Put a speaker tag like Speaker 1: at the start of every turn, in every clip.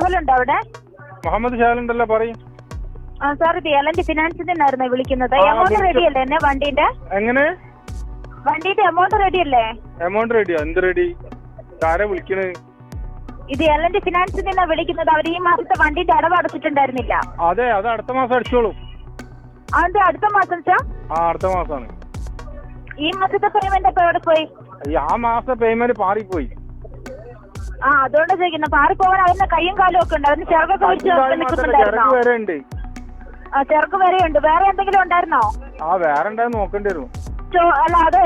Speaker 1: ഷാവുലുണ്ടോ അവിടെ?
Speaker 2: മുഹമ്മദ് ഷാലുണ്ടല്ലോ, പറയും.
Speaker 1: സാർ ഇത് എലന്റ് ഫിനാൻസിൽ നിന്നായിരുന്നു വിളിക്കുന്നത്. എമൗണ്ട് റെഡി അല്ലേ എന്നെ വണ്ടീന്റെ?
Speaker 2: എങ്ങനെ?
Speaker 1: വണ്ടീന്റെ എമൗണ്ട് റെഡി അല്ലേ?
Speaker 2: എമൗണ്ട് റെഡിയോ? എന്ത് റെഡി? ആരാ വിളിക്കണേ?
Speaker 1: ഇത് എലന്റ് ഫിനാൻസിൽ നിന്നാ വിളിക്കുന്നത്. അവർ ഈ മാസത്തെ വണ്ടീന്റെ അടവ് അടച്ചിട്ടുണ്ടായിരുന്നില്ല.
Speaker 2: അതെ, അത് അടുത്ത മാസം അടിച്ചോളൂ.
Speaker 1: അതെന്താ അടുത്ത മാസം സാർ?
Speaker 2: അടുത്ത മാസമാണ്.
Speaker 1: ഈ മാസത്തെ പേയ്മെന്റ് അപ്പൊ എവിടെ പോയി?
Speaker 2: ആ മാസത്തെ പേയ്മെന്റ് പാറിപ്പോയി.
Speaker 1: അതുകൊണ്ട് ചോദിക്കുന്നു. പാറിപ്പോകാൻ അവരുടെ കയ്യും കാലും ഒക്കെ ഉണ്ട്. അവന് ചെറുക്കൊക്കെ വെച്ച് നിൽക്കുന്നുണ്ടായിരുന്നോ? ചെറുക്ക് വരെ ഉണ്ട്. വേറെ എന്തെങ്കിലും ഉണ്ടായിരുന്നോ?
Speaker 2: വേറെ ഉണ്ടായിരുന്നു, നോക്കേണ്ടി വരും.
Speaker 1: അല്ല അതെ,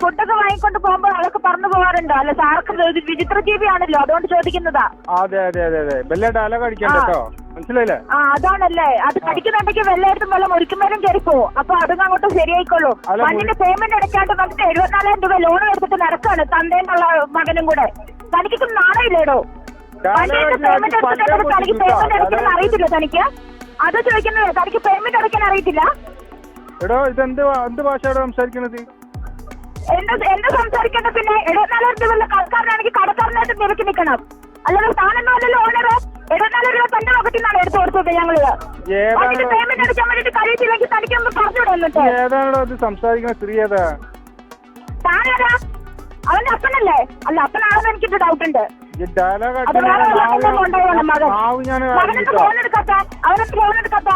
Speaker 1: ഫുഡൊക്കെ വാങ്ങിക്കൊണ്ട് പോകുമ്പോ അതൊക്കെ പറഞ്ഞു പോകാറുണ്ടോ? അല്ല സാർക്ക് വിചിത്ര ജീവിയാണല്ലോ, അതുകൊണ്ട് ചോദിക്കുന്നതാ.
Speaker 2: അതെ അതെ അതെ അതെ, വലിയ ഡയലോഗ് അടിക്കണ്ടോ, മനസ്സിലായില്ലേ?
Speaker 1: അതാണല്ലേ. അത് കടിക്കുന്നുണ്ടെങ്കിൽ വെള്ളയെടുത്തും വെള്ളം ഒരിക്കുമ്പോഴും കയറിപ്പോ. അപ്പൊ അതും അങ്ങോട്ട് ശരിയായിക്കോളൂ. മണ്ണിന്റെ പേയ്മെന്റ് അടയ്ക്കാണ്ട് വന്നിട്ട് 74,000 രൂപ ലോൺ എടുത്തിട്ട് നടക്കാണ് തന്തേന്നുള്ള മകനും കൂടെ. തനിക്ക് നാണയില്ലേടോ? വണ്ടിയുടെ പേയ്മെന്റ് എടുത്തിട്ട് തനിക്ക് പേയ്മെന്റ് അടയ്ക്കാൻ അറിയത്തില്ല തനിക്ക്? അത് ചോദിക്കുന്നത്. തനിക്ക് പേയ്മെന്റ് അടയ്ക്കാൻ അറിയത്തില്ല?
Speaker 2: എടോ, ഇത് എന്ത് ഭാഷയോടെ സംസാരിക്കുന്നത്?
Speaker 1: എന്താ സംസാരിക്കേണ്ട? പിന്നെ 74,000 രൂപ കടക്കാരനാണെങ്കിൽ കടക്കാരനായിട്ട് നിരക്കി നിൽക്കണം. അല്ലാതെ താനെന്നല്ലോ ഓണറ്. 74,000 രൂപ തന്റെ വകത്തിൽ നിന്നാണ് എടുത്തു കൊടുത്തത് ഞങ്ങള്. പേയ്മെന്റ് അടയ്ക്കാൻ വേണ്ടിട്ട് കഴിയത്തില്ലെങ്കിൽ തനിക്കൊന്ന് പറഞ്ഞുവിടാൻ പറ്റും.
Speaker 2: ഏതാണോ അത് സംസാരിക്കുന്ന സ്ത്രീ? ഏതാ
Speaker 1: താനേതാ? അവന്റെ അപ്പനല്ലേ? അല്ല, അപ്പനാണെന്ന് എനിക്കൊരു ഡൗട്ട് ഉണ്ട്. ഫോൺ എടുക്കാത്ത അവനെന്ത് ഫോൺ എടുക്കാത്ത?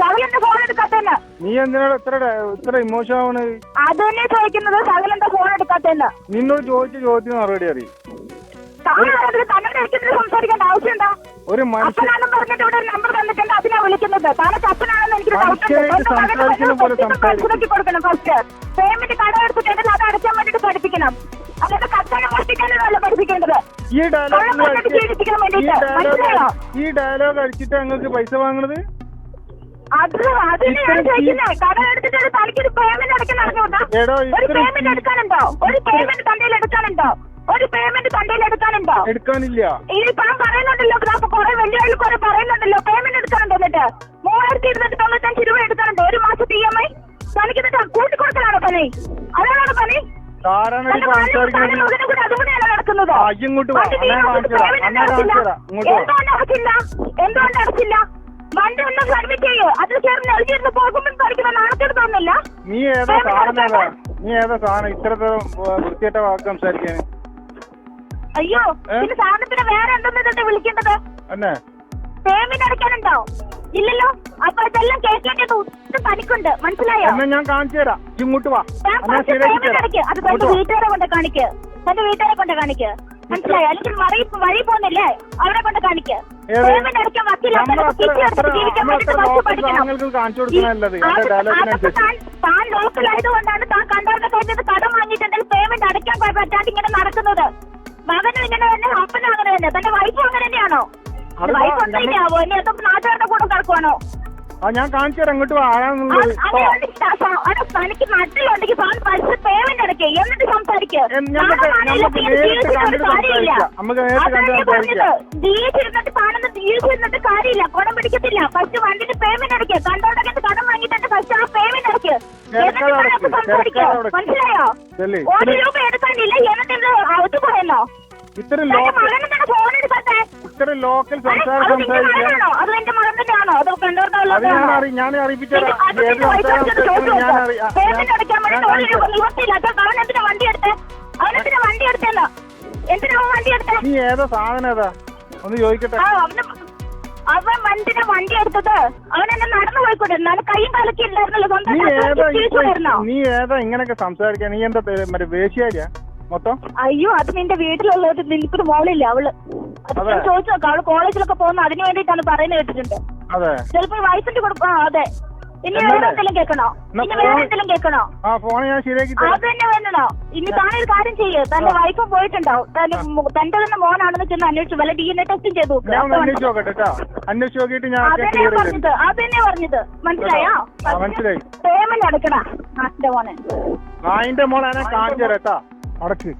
Speaker 1: സകലന്റെ ഫോൺ എടുക്കാത്തന്നെ.
Speaker 2: നീ എന്തിനാണ് ഇത്ര ഇമോഷൻ ആവണ്?
Speaker 1: അത് തന്നെ ചോദിക്കുന്നത്. സകലന്റെ ഫോൺ എടുക്കാത്തന്നെ.
Speaker 2: നിന്നോട് ചോദിച്ച ചോദ്യത്തിന് മറുപടി അറിയും.
Speaker 1: തന്നോട് എനിക്കെന്തിനാ സംസാരിക്കേണ്ട ആവശ്യമുണ്ടോ?
Speaker 2: ഒരു
Speaker 1: അപ്പനാണെന്ന് പറഞ്ഞിട്ട് ഇവിടെ നമ്പർ തന്നിട്ടുണ്ട്, അതിനാ വിളിക്കുന്നത്. താനൊക്കെ അപ്പനാണെന്ന് എനിക്ക് കൊടുക്കണം. ഫസ്റ്റ് പേയ്മെന്റ് കട എടുത്തിട്ടുണ്ടെങ്കിൽ അത് അടയ്ക്കാൻ വേണ്ടിട്ട് പഠിപ്പിക്കണം. അല്ലാതെ കച്ചവടം മോഷ്ടിക്കാനല്ല പഠിപ്പിക്കേണ്ടത്.
Speaker 2: ഈ ഡയലോഗ് അടിച്ചിട്ട് ഞങ്ങൾക്ക് പൈസ വാങ്ങണത്?
Speaker 1: അത് ഞാൻ ചോദിക്കുന്നത്. കട എടുത്തിട്ട് തനിക്കൊരു പേയ്മെന്റ് അടയ്ക്കാൻ അറിഞ്ഞൂടാ? ഒരു പേയ്മെന്റ് എടുക്കാനുണ്ടോ? ഒരു പേയ്മെന്റ് തണ്ടയിൽ എടുക്കാനുണ്ടോ? ഒരു പേയ്മെന്റ് തണ്ടയിൽ എടുക്കാനുണ്ടോ?
Speaker 2: എടുക്കാനില്ല.
Speaker 1: ഈ പണം പറയുന്നുണ്ടല്ലോ, കുറെ വലിയ കുറെ പറയുന്നുണ്ടല്ലോ. പേയ്മെന്റ് എടുക്കാനുണ്ടോ? എന്നിട്ട് 3,295 രൂപ എടുക്കാനുണ്ടോ ഒരു മാസത്തെ EMI? തനിക്ക് എന്നിട്ട് കൂട്ടിക്കൊടുക്കലാണോ പണി? അതാണോ പണി? അതുകൂടെയാണ് നടക്കുന്നത്. എന്തുകൊണ്ട് അടച്ചില്ല? വണ്ടി ഒന്ന് സർവീസ് ചെയ്യോ? അത് ചേർന്ന് എഴുതിയിരുന്ന് പോകുമ്പോൾ പഠിക്കുന്ന നാണക്കേട് തോന്നില്ല?
Speaker 2: നീ ഏതാ സാധനം ഇത്രത്തോളം വൃത്തിയായിട്ട വാക്ക് സംസാരിക്കാൻ?
Speaker 1: അയ്യോ, പിന്നെ സാധനത്തിന് വേറെ എന്തെന്നിട്ട് വിളിക്കേണ്ടത്? പേയ്മെന്റ് അടയ്ക്കാനുണ്ടോ? ഇല്ലല്ലോ. അപ്പൊ ഇതെല്ലാം കേൾക്കേണ്ടത് തനിക്കുണ്ട്, മനസ്സിലായോ?
Speaker 2: ഞാൻ കാണിച്ചു തരാം, ഇങ്ങോട്ട് വാ.
Speaker 1: പേയ്മെന്റ് അടയ്ക്ക്. അത് തന്റെ വീട്ടുകാരെ കൊണ്ട് കാണിക്ക്. തന്റെ വീട്ടുകാരെ കൊണ്ട് കാണിക്ക്, മനസ്സിലായോ? അല്ലെങ്കിൽ വഴി പോകുന്നില്ലേ, അവിടെ കൊണ്ട് കാണിക്ക്. പേയ്മെന്റ് അടയ്ക്കാൻ വക്കില്ല. താൻ ലോക്കലായതുകൊണ്ടാണ് താൻ കണ്ടവരുടെ കയ്യിൽ കടം വാങ്ങിയിട്ടുണ്ടെങ്കിൽ പേയ്മെന്റ് അടയ്ക്കാൻ പറ്റാതെ ഇങ്ങനെ നടക്കുന്നത്. മകനും ഇങ്ങനെ തന്നെ, അപ്പനും അങ്ങനെ തന്നെ, തന്റെ വൈഫും അങ്ങനെ തന്നെയാണോ? വൈഫ് ഒന്നില്ലാവോ? ഇനി എത്ര നാട്ടുകാരുടെ കൂടെ കിടക്കുവാണോ?
Speaker 2: ഞാൻ കാണിച്ചു തരാം, ഇങ്ങോട്ട് വാ.
Speaker 1: തനിക്ക് നട്ടിലുണ്ടെങ്കിൽ താൻ പൈസ പേയ്മെന്റ് അടയ്ക്കുക, എന്നിട്ട് സംസാരിക്കുക. ജീവിച്ചിരുന്നിട്ട് താനെന്ന് ജീവിച്ചിരുന്നിട്ട് കാര്യമില്ല, കുടം പിടിക്കത്തില്ല. ഫസ്റ്റ് വണ്ടിന്റെ പേയ്മെന്റ് അടയ്ക്കുക. കണ്ടോണ്ടൊക്കെ കടം വാങ്ങിയിട്ട് ഫസ്റ്റ് ആ പേയ്മെന്റ് അടയ്ക്കുക, എന്നിട്ട് സംസാരിക്കുക, മനസ്സിലായോ? 1 രൂപ എടുക്കാനില്ല, എന്നിട്ട് ഇത് പറയുന്നോ?
Speaker 2: ഇത്ര ലോക്കൽ സംസാരം സംസാരിക്കാനോ?
Speaker 1: അത് എന്റെ മകൻ തന്നെയാണോ? അത് കണ്ടോണ്ടാണോ?
Speaker 2: ഞാൻ അറിയിപ്പിച്ചാൽ നീ ഏതാ സാധനം? ഏതാ ഒന്ന് ചോദിക്കട്ടെ.
Speaker 1: അവൻ വണ്ടിനെ വണ്ടി എടുത്തത് അവനെന്നെ നടന്നു പോയിക്കൂടെ? കൈയും കാലൊക്കെ ഇല്ലായിരുന്നല്ലോ.
Speaker 2: നീ ഏതാ ഇങ്ങനെയൊക്കെ സംസാരിക്കാൻ? നീ എന്താ മറ്റേ വേശ്യാരിയാ മൊത്തം?
Speaker 1: അയ്യോ, അത് നിന്റെ വീട്ടിലുള്ളൊരു നിൽക്കൊരു മോളില്ല, അവള് ചോദിച്ചു നോക്കാം. അവള് കോളേജിലൊക്കെ പോകുന്ന അതിന് വേണ്ടിയിട്ടാണ് പറയുന്നത് കേട്ടിട്ടുണ്ട്. ചിലപ്പോ വൈഫിന്റെ കൊടുക്കും. അതെ. ഇനി വേറെ എന്തെങ്കിലും കേൾക്കണോ? ഇനി വേറെ എന്തെങ്കിലും കേൾക്കണോ? അത് തന്നെ വേണോ? ഇനി താനൊരു കാര്യം ചെയ്യ്. തന്റെ വൈഫ് പോയിട്ടുണ്ടാവും. തന്റെ തന്നെ മോനാണെന്ന് ചെന്ന് അന്വേഷിച്ചു. വല്ല DNA ടെസ്റ്റും ചെയ്തു. അതന്നെ പറഞ്ഞത്. മനസ്സിലായോ?
Speaker 2: മനസ്സിലായി.
Speaker 1: പേയ്മെന്റ് അടക്കണ മോനെ.
Speaker 2: മോനെ കാണിച്ചു തരാം. അടക്ക്.